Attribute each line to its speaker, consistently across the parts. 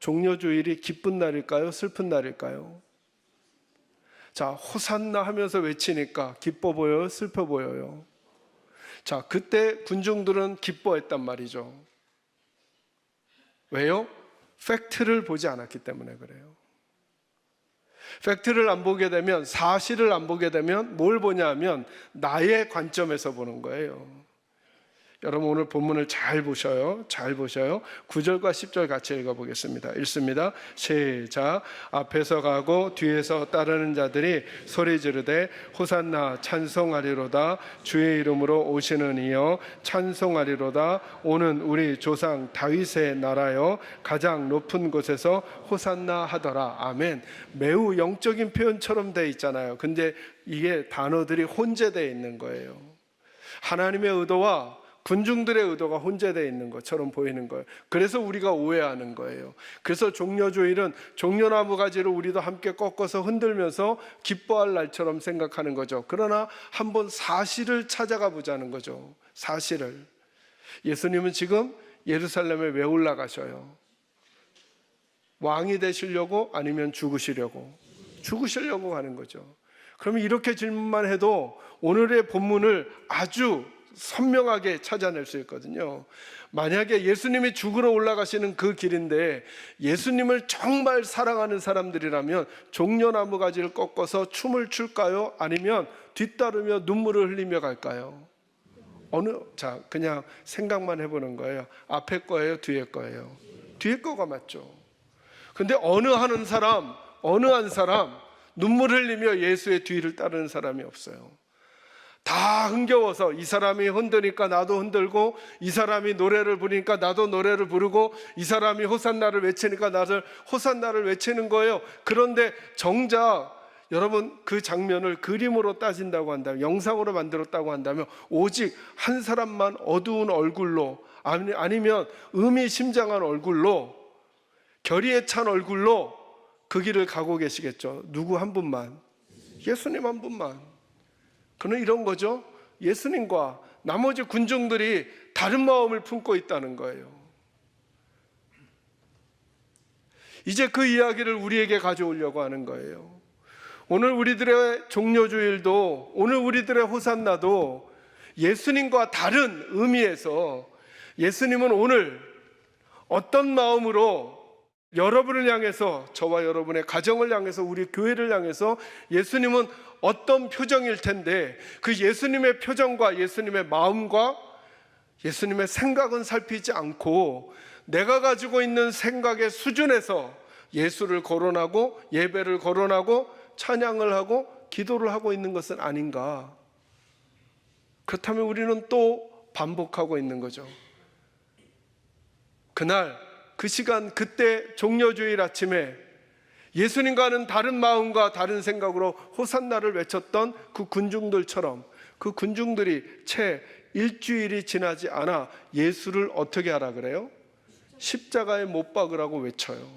Speaker 1: 종려주일이 기쁜 날일까요? 슬픈 날일까요? 자, 호산나 하면서 외치니까 기뻐 보여요? 슬퍼 보여요? 자, 그때 군중들은 기뻐했단 말이죠. 왜요? 팩트를 보지 않았기 때문에 그래요. 팩트를 안 보게 되면, 사실을 안 보게 되면 뭘 보냐 하면 나의 관점에서 보는 거예요. 여러분 오늘 본문을 잘 보셔요. 9절과 10절 같이 읽어보겠습니다. 읽습니다. 시작. 앞에서 가고 뒤에서 따르는 자들이 소리 지르되 호산나 찬송하리로다. 주의 이름으로 오시는 이여 찬송하리로다. 오는 우리 조상 다윗의 나라여 가장 높은 곳에서 호산나 하더라. 아멘. 매우 영적인 표현처럼 돼 있잖아요. 근데 이게 단어들이 혼재되어 있는 거예요. 하나님의 의도와 군중들의 의도가 혼재되어 있는 것처럼 보이는 거예요. 그래서 우리가 오해하는 거예요. 그래서 종려주일은 종려나무 가지를 우리도 함께 꺾어서 흔들면서 기뻐할 날처럼 생각하는 거죠. 그러나 한번 사실을 찾아가 보자는 거죠. 사실을. 예수님은 지금 예루살렘에 왜 올라가셔요? 왕이 되시려고 아니면 죽으시려고? 죽으시려고 가는 거죠. 그러면 이렇게 질문만 해도 오늘의 본문을 아주 선명하게 찾아낼 수 있거든요. 만약에 예수님이 죽으러 올라가시는 그 길인데 예수님을 정말 사랑하는 사람들이라면 종려나무 가지를 꺾어서 춤을 출까요? 아니면 뒤따르며 눈물을 흘리며 갈까요? 자, 그냥 생각만 해보는 거예요. 앞에 거예요? 뒤에 거예요? 뒤에 거가 맞죠. 근데 어느 한 사람 눈물 흘리며 예수의 뒤를 따르는 사람이 없어요. 다 흥겨워서 이 사람이 흔드니까 나도 흔들고, 이 사람이 노래를 부르니까 나도 노래를 부르고, 이 사람이 호산나를 외치니까 나도 호산나를 외치는 거예요. 그런데 정작 여러분 그 장면을 그림으로 따진다고 한다면, 영상으로 만들었다고 한다면 오직 한 사람만 어두운 얼굴로, 아니면 의미심장한 얼굴로, 결의에 찬 얼굴로 그 길을 가고 계시겠죠. 누구 한 분만, 예수님 한 분만. 그는 이런 거죠. 예수님과 나머지 군중들이 다른 마음을 품고 있다는 거예요. 이제 그 이야기를 우리에게 가져오려고 하는 거예요. 오늘 우리들의 종려주일도, 오늘 우리들의 호산나도 예수님과 다른 의미에서 예수님은 오늘 어떤 마음으로 여러분을 향해서, 저와 여러분의 가정을 향해서, 우리 교회를 향해서 예수님은 어떤 표정일 텐데, 그 예수님의 표정과 예수님의 마음과 예수님의 생각은 살피지 않고 내가 가지고 있는 생각의 수준에서 예수를 거론하고 예배를 거론하고 찬양을 하고 기도를 하고 있는 것은 아닌가. 그렇다면 우리는 또 반복하고 있는 거죠. 그날 그 시간, 그때 종려주일 아침에 예수님과는 다른 마음과 다른 생각으로 호산나를 외쳤던 그 군중들처럼, 그 군중들이 채 일주일이 지나지 않아 예수를 어떻게 하라 그래요? 십자가에 못 박으라고 외쳐요.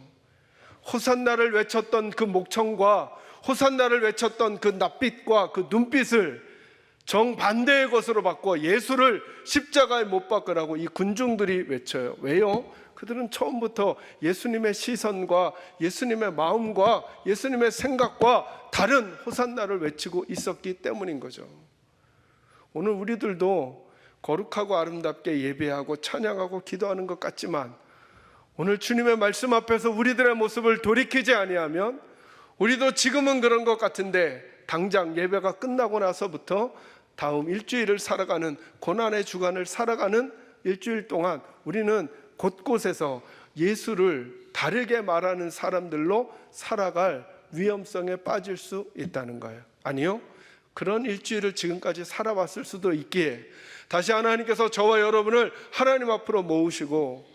Speaker 1: 호산나를 외쳤던 그 목청과 호산나를 외쳤던 그 낯빛과 그 눈빛을 정반대의 것으로 바꿔 예수를 십자가에 못 박으라고 이 군중들이 외쳐요. 왜요? 그들은 처음부터 예수님의 시선과 예수님의 마음과 예수님의 생각과 다른 호산나를 외치고 있었기 때문인 거죠. 오늘 우리들도 거룩하고 아름답게 예배하고 찬양하고 기도하는 것 같지만, 오늘 주님의 말씀 앞에서 우리들의 모습을 돌이키지 아니하면 우리도 지금은 그런 것 같은데 당장 예배가 끝나고 나서부터 다음 일주일을 살아가는, 고난의 주간을 살아가는 일주일 동안 우리는 곳곳에서 예수를 다르게 말하는 사람들로 살아갈 위험성에 빠질 수 있다는 거예요. 아니요, 그런 일주일을 지금까지 살아왔을 수도 있기에 다시 하나님께서 저와 여러분을 하나님 앞으로 모으시고,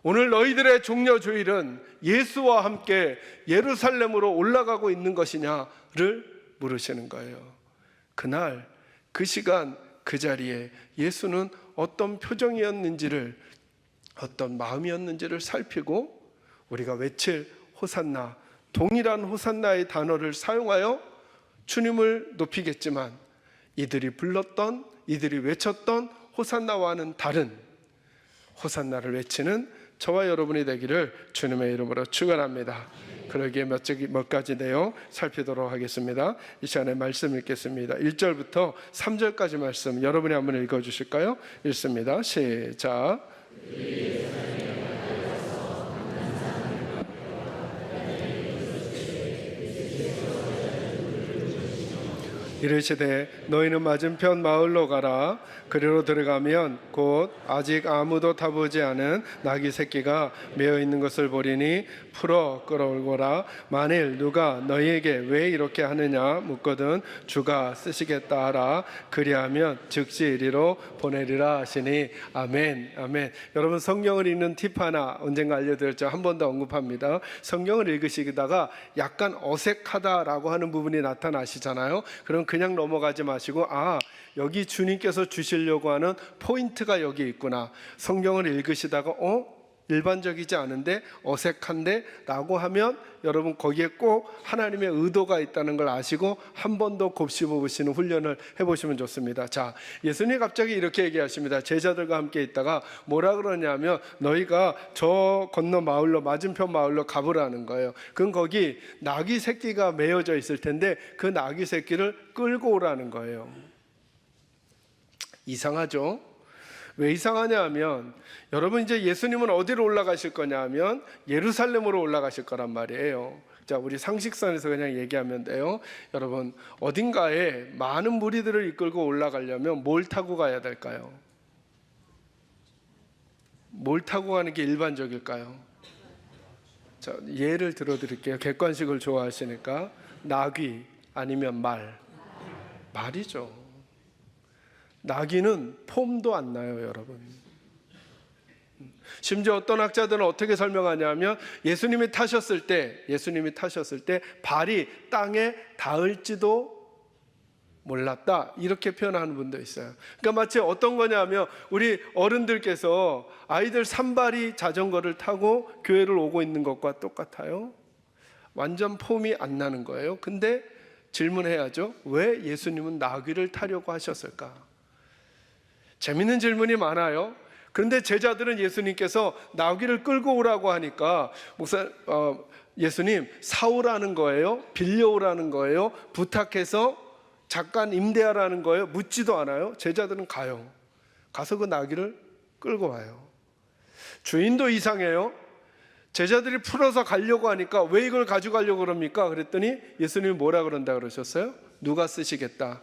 Speaker 1: 오늘 너희들의 종려주일은 예수와 함께 예루살렘으로 올라가고 있는 것이냐를 물으시는 거예요. 그날 그 시간 그 자리에 예수는 어떤 표정이었는지를, 어떤 마음이었는지를 살피고 우리가 외칠 호산나, 동일한 호산나의 단어를 사용하여 주님을 높이겠지만 이들이 불렀던, 이들이 외쳤던 호산나와는 다른 호산나를 외치는 저와 여러분이 되기를 주님의 이름으로 축원합니다. 그러기에 몇 가지 내용 살피도록 하겠습니다. 이 시간에 말씀 읽겠습니다. 1절부터 3절까지 말씀 여러분이 한번 읽어주실까요? 읽습니다. 시작. 이르시되 너희는 맞은편 마을로 가라. 그리로 들어가면 곧 아직 아무도 타보지 않은 나귀 새끼가 메어 있는 것을 보리니 풀어 끌어올거라. 만일 누가 너희에게 왜 이렇게 하느냐 묻거든 주가 쓰시겠다 하라. 그리하면 즉시 이리로 보내리라 하시니 아멘. 아멘. 여러분, 성경을 읽는 팁 하나 언젠가 알려드렸죠. 한 번 더 언급합니다. 성경을 읽으시다가 약간 어색하다라고 하는 부분이 나타나시잖아요. 그럼 그냥 넘어가지 마시고 여기 주님께서 주시려고 하는 포인트가 여기 있구나. 성경을 읽으시다가 일반적이지 않은데 어색한데 라고 하면 여러분 거기에 꼭 하나님의 의도가 있다는 걸 아시고 한 번 더 곱씹어 보시는 훈련을 해보시면 좋습니다. 자, 예수님이 갑자기 이렇게 얘기하십니다. 제자들과 함께 있다가 뭐라 그러냐면 너희가 저 건너 마을로 맞은편 마을로 가보라는 거예요. 그럼 거기 나귀 새끼가 메어져 있을 텐데 그 나귀 새끼를 끌고 오라는 거예요. 이상하죠? 왜 이상하냐 하면 여러분, 이제 예수님은 어디로 올라가실 거냐 하면 예루살렘으로 올라가실 거란 말이에요. 자, 우리 상식선에서 그냥 얘기하면 돼요. 여러분, 어딘가에 많은 무리들을 이끌고 올라가려면 뭘 타고 가야 될까요? 뭘 타고 가는 게 일반적일까요? 자, 예를 들어 드릴게요. 객관식을 좋아하시니까 나귀 아니면 말이죠. 나귀는 폼도 안 나요, 여러분. 심지어 어떤 학자들은 어떻게 설명하냐면 예수님이 타셨을 때 발이 땅에 닿을지도 몰랐다, 이렇게 표현하는 분도 있어요. 그러니까 마치 어떤 거냐면 우리 어른들께서 아이들 산발이 자전거를 타고 교회를 오고 있는 것과 똑같아요. 완전 폼이 안 나는 거예요. 근데 질문해야죠. 왜 예수님은 나귀를 타려고 하셨을까? 재밌는 질문이 많아요. 그런데 제자들은 예수님께서 나귀를 끌고 오라고 하니까 예수님 사오라는 거예요? 빌려오라는 거예요? 부탁해서 잠깐 임대하라는 거예요? 묻지도 않아요. 제자들은 가서 그 나귀를 끌고 와요. 주인도 이상해요. 제자들이 풀어서 가려고 하니까 왜 이걸 가져가려고 그럽니까? 그랬더니 예수님이 뭐라 그런다 그러셨어요? 누가 쓰시겠다?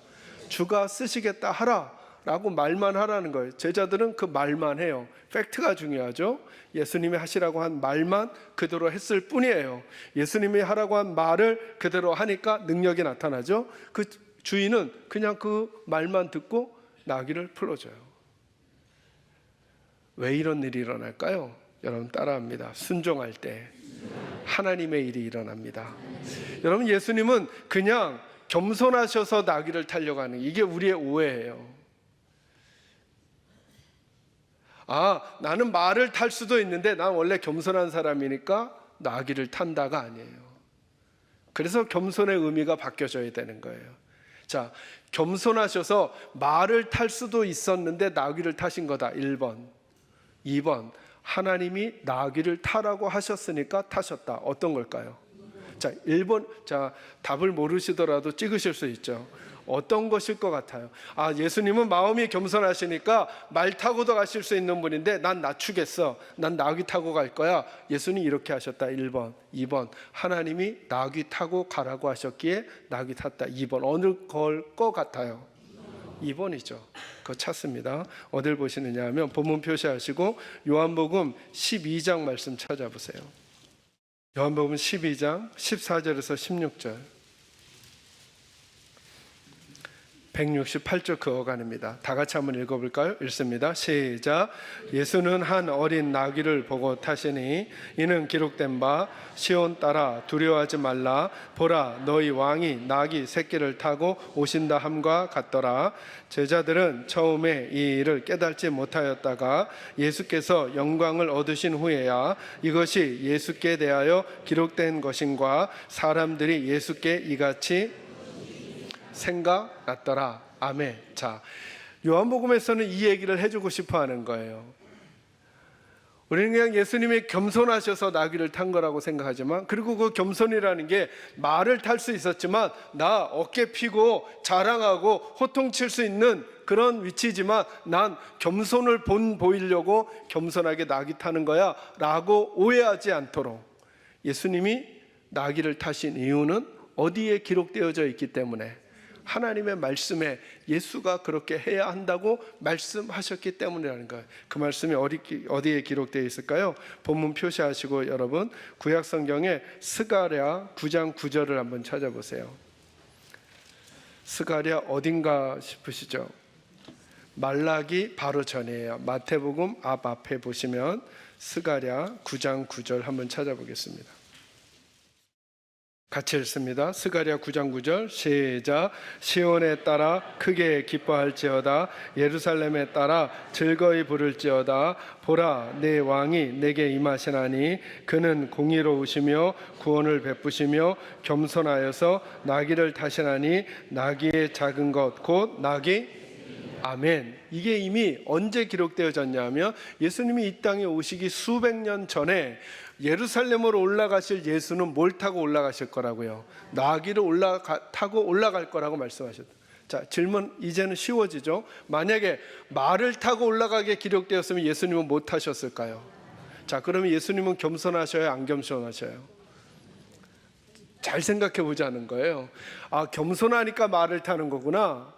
Speaker 1: 주가 쓰시겠다 하라 라고 말만 하라는 거예요. 제자들은 그 말만 해요. 팩트가 중요하죠. 예수님이 하시라고 한 말만 그대로 했을 뿐이에요. 예수님이 하라고 한 말을 그대로 하니까 능력이 나타나죠. 그 주인은 그냥 그 말만 듣고 나귀를 풀어줘요. 왜 이런 일이 일어날까요? 여러분 따라합니다. 순종할 때 하나님의 일이 일어납니다. 여러분, 예수님은 그냥 겸손하셔서 나귀를 타려고 하는, 이게 우리의 오해예요. 나는 말을 탈 수도 있는데 난 원래 겸손한 사람이니까 나귀를 탄다가 아니에요. 그래서 겸손의 의미가 바뀌어져야 되는 거예요. 자, 겸손하셔서 말을 탈 수도 있었는데 나귀를 타신 거다. 1번. 2번, 하나님이 나귀를 타라고 하셨으니까 타셨다. 어떤 걸까요? 자, 1번. 자, 답을 모르시더라도 찍으실 수 있죠. 어떤 것일 것 같아요? 예수님은 마음이 겸손하시니까 말 타고도 가실 수 있는 분인데 난 낮추겠어. 난 나귀 타고 갈 거야. 예수님이 이렇게 하셨다. 1번. 2번, 하나님이 나귀 타고 가라고 하셨기에 나귀 탔다. 2번. 어느 걸 것 같아요? 2번이죠. 그거 찾습니다. 어딜 보시느냐 하면 본문 표시하시고 요한복음 12장 말씀 찾아보세요. 요한복음 12장 14절에서 16절 168쪽 그 어간입니다. 다 같이 한번 읽어볼까요? 읽습니다. 시작. 예수는 한 어린 나귀를 보고 타시니 이는 기록된 바 시온 따라 두려워하지 말라 보라 너희 왕이 나귀 새끼를 타고 오신다 함과 같더라. 제자들은 처음에 이 일을 깨닫지 못하였다가 예수께서 영광을 얻으신 후에야 이것이 예수께 대하여 기록된 것인과 사람들이 예수께 이같이 생각났더라. 아멘. 자, 요한복음에서는 이 얘기를 해주고 싶어 하는 거예요. 우리는 그냥 예수님이 겸손하셔서 나귀를 탄 거라고 생각하지만, 그리고 그 겸손이라는 게 말을 탈 수 있었지만 나 어깨 피고 자랑하고 호통칠 수 있는 그런 위치지만 난 겸손을 보이려고 겸손하게 나귀 타는 거야 라고 오해하지 않도록 예수님이 나귀를 타신 이유는 어디에 기록되어져 있기 때문에, 하나님의 말씀에 예수가 그렇게 해야 한다고 말씀하셨기 때문이라는 거예요. 그 말씀이 어디에 기록되어 있을까요? 본문 표시하시고 여러분 구약성경에 스가랴 9장 9절을 한번 찾아보세요. 스가랴 어딘가 싶으시죠? 말라기 바로 전이에요. 마태복음 앞에 보시면 스가랴 9장 9절 한번 찾아보겠습니다. 같이 읽습니다. 스가랴 9장 9절 시작. 시온에 따라 크게 기뻐할지어다. 예루살렘에 따라 즐거이 부를지어다. 보라, 내 왕이 내게 임하시나니 그는 공의로우시며 구원을 베푸시며 겸손하여서 나귀를 타시나니 나귀의 작은 것 곧 나귀. 아멘. 이게 이미 언제 기록되어졌냐면 예수님이 이 땅에 오시기 수백 년 전에 예루살렘으로 올라가실 예수는 뭘 타고 올라가실 거라고요? 나귀를 타고 올라갈 거라고 말씀하셨다. 자, 질문 이제는 쉬워지죠? 만약에 말을 타고 올라가게 기록되었으면 예수님은 못 타셨을까요? 자, 그러면 예수님은 겸손하셔요? 안 겸손하셔요? 잘 생각해 보자는 거예요. 아, 겸손하니까 말을 타는 거구나.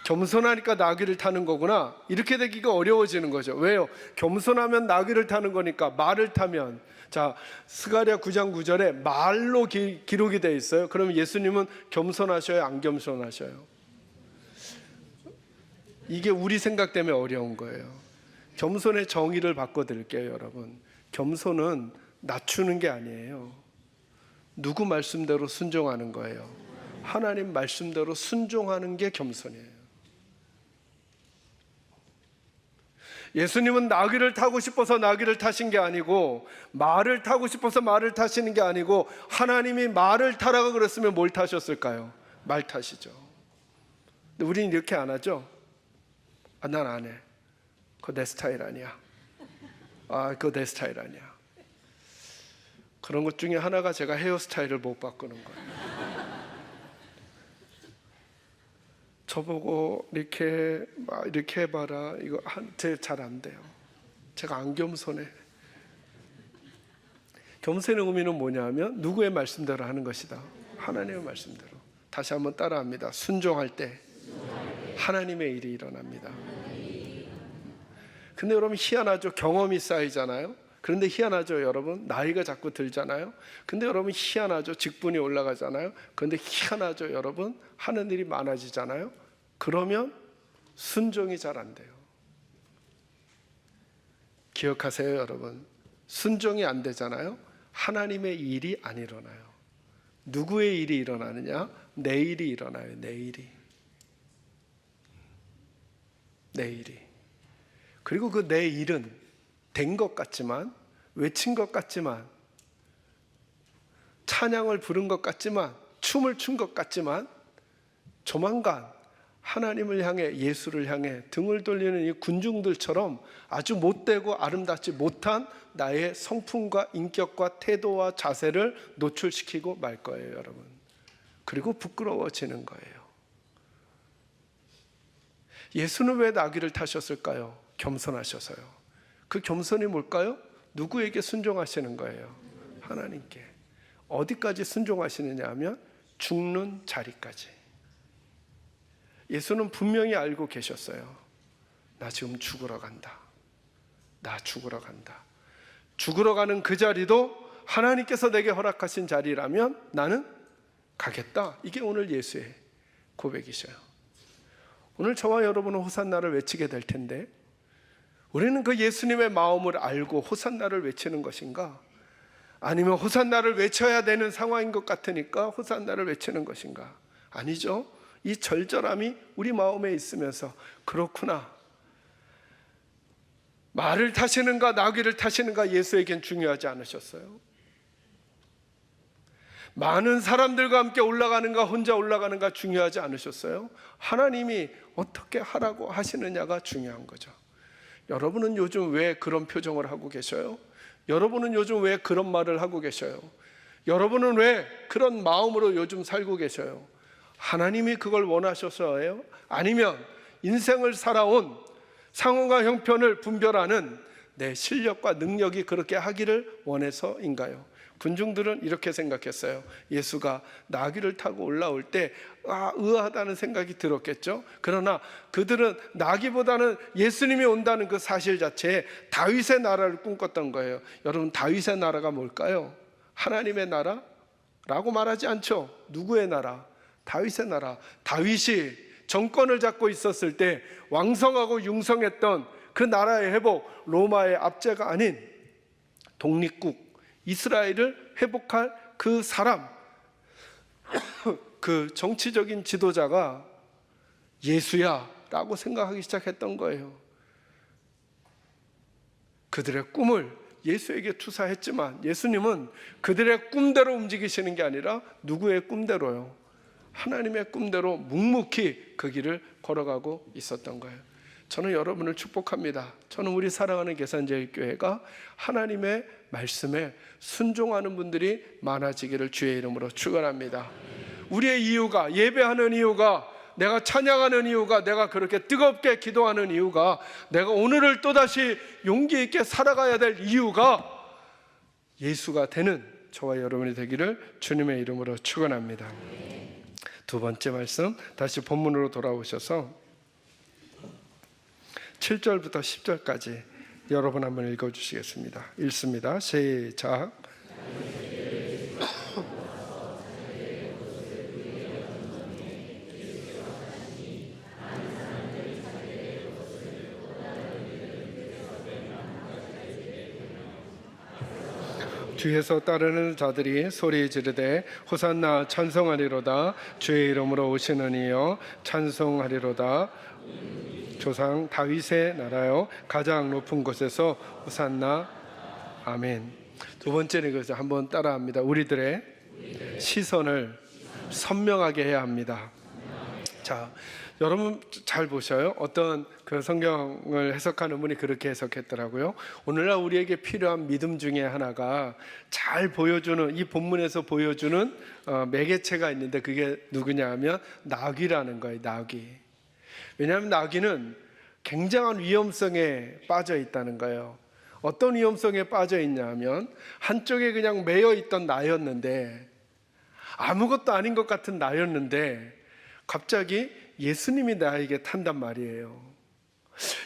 Speaker 1: 겸손하니까 나귀를 타는 거구나. 이렇게 되기가 어려워지는 거죠. 왜요? 겸손하면 나귀를 타는 거니까. 말을 타면, 자, 스가랴 9장 9절에 말로 기록이 되어 있어요. 그러면 예수님은 겸손하셔요? 안 겸손하셔요? 이게 우리 생각 때문에 어려운 거예요. 겸손의 정의를 바꿔드릴게요, 여러분. 겸손은 낮추는 게 아니에요. 누구 말씀대로 순종하는 거예요. 하나님 말씀대로 순종하는 게 겸손이에요. 예수님은 나귀를 타고 싶어서 나귀를 타신 게 아니고, 말을 타고 싶어서 말을 타시는 게 아니고, 하나님이 말을 타라고 그랬으면 뭘 타셨을까요? 말 타시죠. 근데 우리는 이렇게 안 하죠. 아, 난 안 해. 그거 내 스타일 아니야. 아, 그거 내 스타일 아니야. 그런 것 중에 하나가 제가 헤어스타일을 못 바꾸는 거예요. 저보고 이렇게 해봐라. 이거 잘 안 돼요. 제가 안 겸손해. 겸손의 의미는 뭐냐면 누구의 말씀대로 하는 것이다. 하나님의 말씀대로. 다시 한번 따라합니다. 순종할 때 하나님의 일이 일어납니다. 근데 여러분 희한하죠. 경험이 쌓이잖아요. 그런데 희한하죠, 여러분. 나이가 자꾸 들잖아요. 근데 여러분 희한하죠. 직분이 올라가잖아요. 그런데 희한하죠, 여러분. 하는 일이 많아지잖아요. 그러면 순종이 잘 안 돼요. 기억하세요, 여러분. 순종이 안 되잖아요. 하나님의 일이 안 일어나요. 누구의 일이 일어나느냐? 내 일이 일어나요. 내 일이. 그리고 그 내 일은 된 것 같지만, 외친 것 같지만, 찬양을 부른 것 같지만, 춤을 춘 것 같지만, 조만간 하나님을 향해, 예수를 향해 등을 돌리는 이 군중들처럼 아주 못되고 아름답지 못한 나의 성품과 인격과 태도와 자세를 노출시키고 말 거예요, 여러분. 그리고 부끄러워지는 거예요. 예수는 왜 나귀를 타셨을까요? 겸손하셔서요. 그 겸손이 뭘까요? 누구에게 순종하시는 거예요? 하나님께. 어디까지 순종하시느냐 하면 죽는 자리까지. 예수는 분명히 알고 계셨어요. 나 지금 죽으러 간다. 나 죽으러 간다. 죽으러 가는 그 자리도 하나님께서 내게 허락하신 자리라면 나는 가겠다. 이게 오늘 예수의 고백이셔요. 오늘 저와 여러분은 호산나를 외치게 될 텐데, 우리는 그 예수님의 마음을 알고 호산나를 외치는 것인가? 아니면 호산나를 외쳐야 되는 상황인 것 같으니까 호산나를 외치는 것인가? 아니죠. 이 절절함이 우리 마음에 있으면서, 그렇구나, 말을 타시는가 나귀를 타시는가 예수에겐 중요하지 않으셨어요. 많은 사람들과 함께 올라가는가 혼자 올라가는가 중요하지 않으셨어요. 하나님이 어떻게 하라고 하시느냐가 중요한 거죠. 여러분은 요즘 왜 그런 표정을 하고 계셔요? 여러분은 요즘 왜 그런 말을 하고 계셔요? 여러분은 왜 그런 마음으로 요즘 살고 계셔요? 하나님이 그걸 원하셔서예요? 아니면 인생을 살아온 상황과 형편을 분별하는 내 실력과 능력이 그렇게 하기를 원해서인가요? 군중들은 이렇게 생각했어요. 예수가 나귀를 타고 올라올 때 의아하다는 생각이 들었겠죠. 그러나 그들은 나귀보다는 예수님이 온다는 그 사실 자체에 다윗의 나라를 꿈꿨던 거예요. 여러분, 다윗의 나라가 뭘까요? 하나님의 나라라고 말하지 않죠. 누구의 나라? 다윗의 나라. 다윗이 정권을 잡고 있었을 때 왕성하고 융성했던 그 나라의 회복, 로마의 압제가 아닌 독립국 이스라엘을 회복할 그 사람, 그 정치적인 지도자가 예수야 라고 생각하기 시작했던 거예요. 그들의 꿈을 예수에게 투사했지만 예수님은 그들의 꿈대로 움직이시는 게 아니라 누구의 꿈대로요? 하나님의 꿈대로 묵묵히 그 길을 걸어가고 있었던 거예요. 저는 여러분을 축복합니다. 저는 우리 사랑하는 계산제일교회가 하나님의 말씀에 순종하는 분들이 많아지기를 주의 이름으로 축원합니다. 우리의 이유가, 예배하는 이유가, 내가 찬양하는 이유가, 내가 그렇게 뜨겁게 기도하는 이유가, 내가 오늘을 또다시 용기 있게 살아가야 될 이유가 예수가 되는 저와 여러분이 되기를 주님의 이름으로 축원합니다. 두 번째 말씀, 다시 본문으로 돌아오셔서 7절부터 10절까지 여러분 한번 읽어주시겠습니다. 읽습니다. 시작. 뒤에서 따르는 자들이 소리 지르되 호산나 찬송하리로다. 주의 이름으로 오시는 이여 찬송하리로다. 조상 다윗의 나라요 가장 높은 곳에서 호산나. 아멘. 두 번째는 이거죠. 한번 따라합니다. 우리들의 시선을 선명하게 해야 합니다. 자, 여러분 잘 보셔요. 어떤 그 성경을 해석하는 분이 그렇게 해석했더라고요. 오늘날 우리에게 필요한 믿음 중에 하나가 잘 보여주는, 이 본문에서 보여주는 매개체가 있는데 그게 누구냐 하면 나귀라는 거예요. 나귀. 왜냐하면 나귀는 굉장한 위험성에 빠져 있다는 거예요. 어떤 위험성에 빠져 있냐 하면 한쪽에 그냥 매여 있던 나였는데, 아무것도 아닌 것 같은 나였는데 갑자기 예수님이 나에게 탄단 말이에요.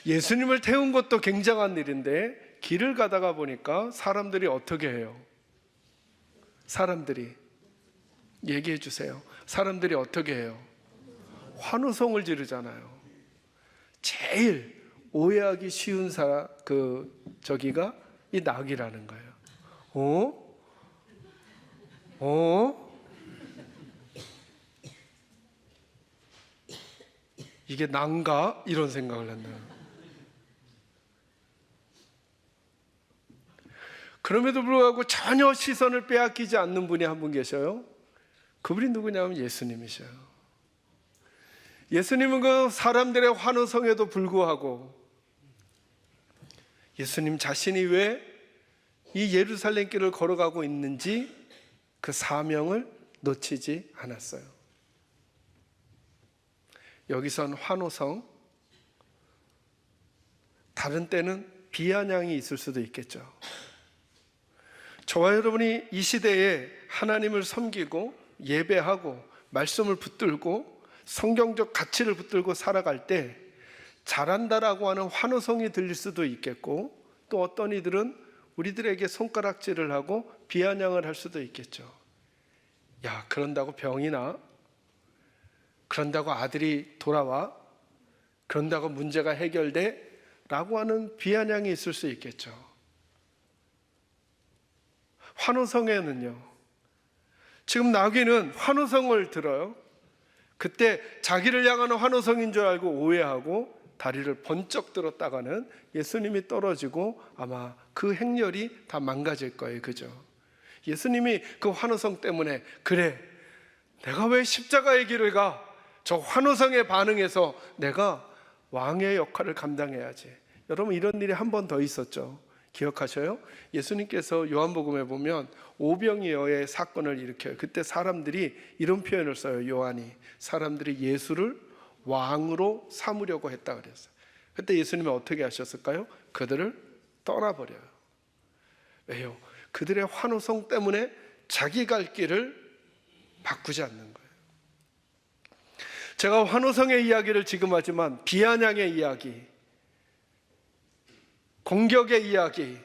Speaker 1: 예수님을 태운 것도 굉장한 일인데 길을 가다가 보니까 사람들이 어떻게 해요? 사람들이 얘기해 주세요. 사람들이 어떻게 해요? 환호성을 지르잖아요. 제일 오해하기 쉬운 저기가 이 나귀라는 거예요. 이게 난가? 이런 생각을 했나요? 그럼에도 불구하고 전혀 시선을 빼앗기지 않는 분이 한 분 계셔요. 그분이 누구냐면 예수님이셔요. 예수님은 그 사람들의 환호성에도 불구하고 예수님 자신이 왜 이 예루살렘 길을 걸어가고 있는지 그 사명을 놓치지 않았어요. 여기선 환호성, 다른 때는 비아냥이 있을 수도 있겠죠. 저와 여러분이 이 시대에 하나님을 섬기고 예배하고 말씀을 붙들고 성경적 가치를 붙들고 살아갈 때 잘한다라고 하는 환호성이 들릴 수도 있겠고, 또 어떤 이들은 우리들에게 손가락질을 하고 비아냥을 할 수도 있겠죠. 야, 그런다고 병이 나? 그런다고 아들이 돌아와? 그런다고 문제가 해결돼? 라고 하는 비아냥이 있을 수 있겠죠. 환호성에는요, 지금 나귀는 환호성을 들어요. 그때 자기를 향하는 환호성인 줄 알고 오해하고 다리를 번쩍 들었다가는 예수님이 떨어지고 아마 그 행렬이 다 망가질 거예요. 그죠? 예수님이 그 환호성 때문에, 그래, 내가 왜 십자가의 길을 가? 저 환호성에 반응해서 내가 왕의 역할을 감당해야지. 여러분 이런 일이 한 번 더 있었죠. 기억하셔요? 예수님께서 요한복음에 보면 오병이어의 사건을 일으켜요. 그때 사람들이 이런 표현을 써요. 요한이 사람들이 예수를 왕으로 삼으려고 했다 그랬어요. 그때 예수님은 어떻게 하셨을까요? 그들을 떠나버려요. 왜요? 그들의 환호성 때문에 자기 갈 길을 바꾸지 않는 거예요. 제가 환호성의 이야기를 지금 하지만 비아냥의 이야기, 공격의 이야기,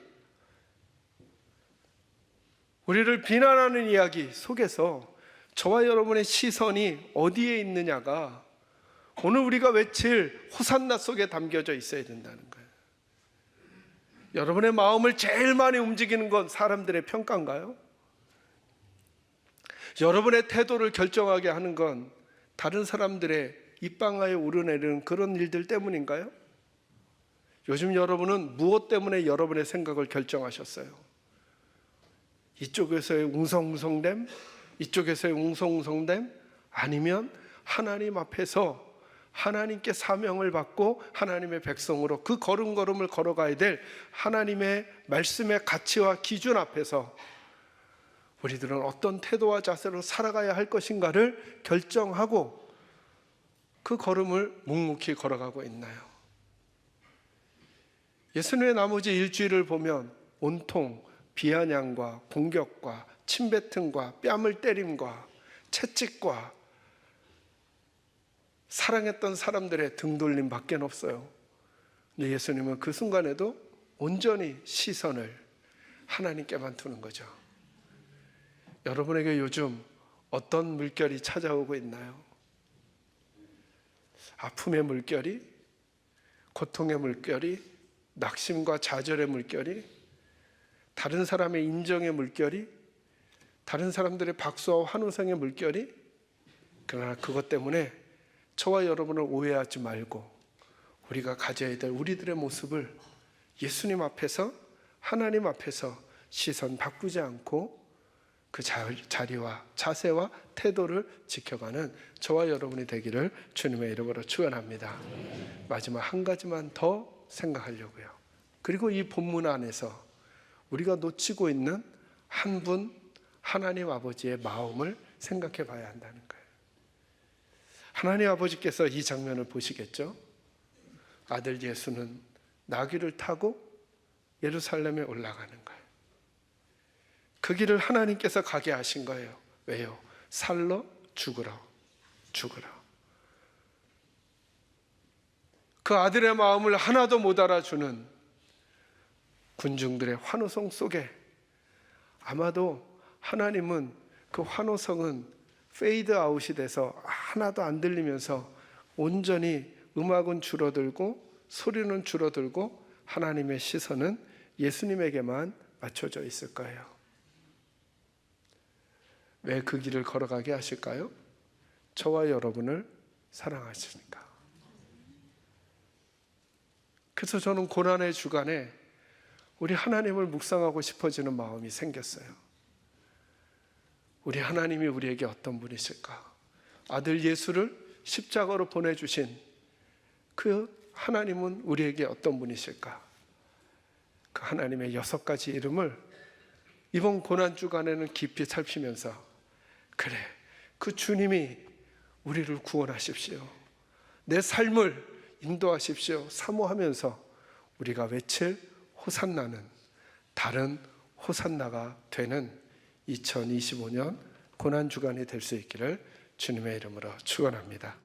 Speaker 1: 우리를 비난하는 이야기 속에서 저와 여러분의 시선이 어디에 있느냐가 오늘 우리가 외칠 호산나 속에 담겨져 있어야 된다는 거예요. 여러분의 마음을 제일 많이 움직이는 건 사람들의 평가인가요? 여러분의 태도를 결정하게 하는 건 다른 사람들의 입방아에 오르내리는 그런 일들 때문인가요? 요즘 여러분은 무엇 때문에 여러분의 생각을 결정하셨어요? 이쪽에서의 웅성웅성됨? 이쪽에서의 웅성웅성됨? 아니면 하나님 앞에서 하나님께 사명을 받고 하나님의 백성으로 그 걸음걸음을 걸어가야 될 하나님의 말씀의 가치와 기준 앞에서 우리들은 어떤 태도와 자세로 살아가야 할 것인가를 결정하고 그 걸음을 묵묵히 걸어가고 있나요? 예수님의 나머지 일주일을 보면 온통 비아냥과 공격과 침뱉음과 뺨을 때림과 채찍과 사랑했던 사람들의 등돌림 밖에 없어요. 근데 예수님은 그 순간에도 온전히 시선을 하나님께만 두는 거죠. 여러분에게 요즘 어떤 물결이 찾아오고 있나요? 아픔의 물결이? 고통의 물결이? 낙심과 좌절의 물결이? 다른 사람의 인정의 물결이? 다른 사람들의 박수와 환호성의 물결이? 그러나 그것 때문에 저와 여러분을 오해하지 말고 우리가 가져야 될 우리들의 모습을 예수님 앞에서 하나님 앞에서 시선 바꾸지 않고 그 자리와 자세와 태도를 지켜가는 저와 여러분이 되기를 주님의 이름으로 축원합니다. 마지막 한 가지만 더 생각하려고요. 그리고 이 본문 안에서 우리가 놓치고 있는 한 분 하나님 아버지의 마음을 생각해 봐야 한다는 거예요. 하나님 아버지께서 이 장면을 보시겠죠? 아들 예수는 나귀를 타고 예루살렘에 올라가는 거예요. 그 길을 하나님께서 가게 하신 거예요. 왜요? 살러 죽으러. 그 아들의 마음을 하나도 못 알아주는 군중들의 환호성 속에 아마도 하나님은 그 환호성은 페이드 아웃이 돼서 하나도 안 들리면서 온전히 음악은 줄어들고 소리는 줄어들고 하나님의 시선은 예수님에게만 맞춰져 있을 거예요. 왜 그 길을 걸어가게 하실까요? 저와 여러분을 사랑하시니까. 그래서 저는 고난의 주간에 우리 하나님을 묵상하고 싶어지는 마음이 생겼어요. 우리 하나님이 우리에게 어떤 분이실까? 아들 예수를 십자가로 보내주신 그 하나님은 우리에게 어떤 분이실까? 그 하나님의 6가지 이름을 이번 고난주간에는 깊이 살피면서 그래, 그 주님이 우리를 구원하십시오. 내 삶을 인도하십시오. 사모하면서 우리가 외칠 호산나는 다른 호산나가 되는 2025년 고난주간이 될 수 있기를 주님의 이름으로 축원합니다.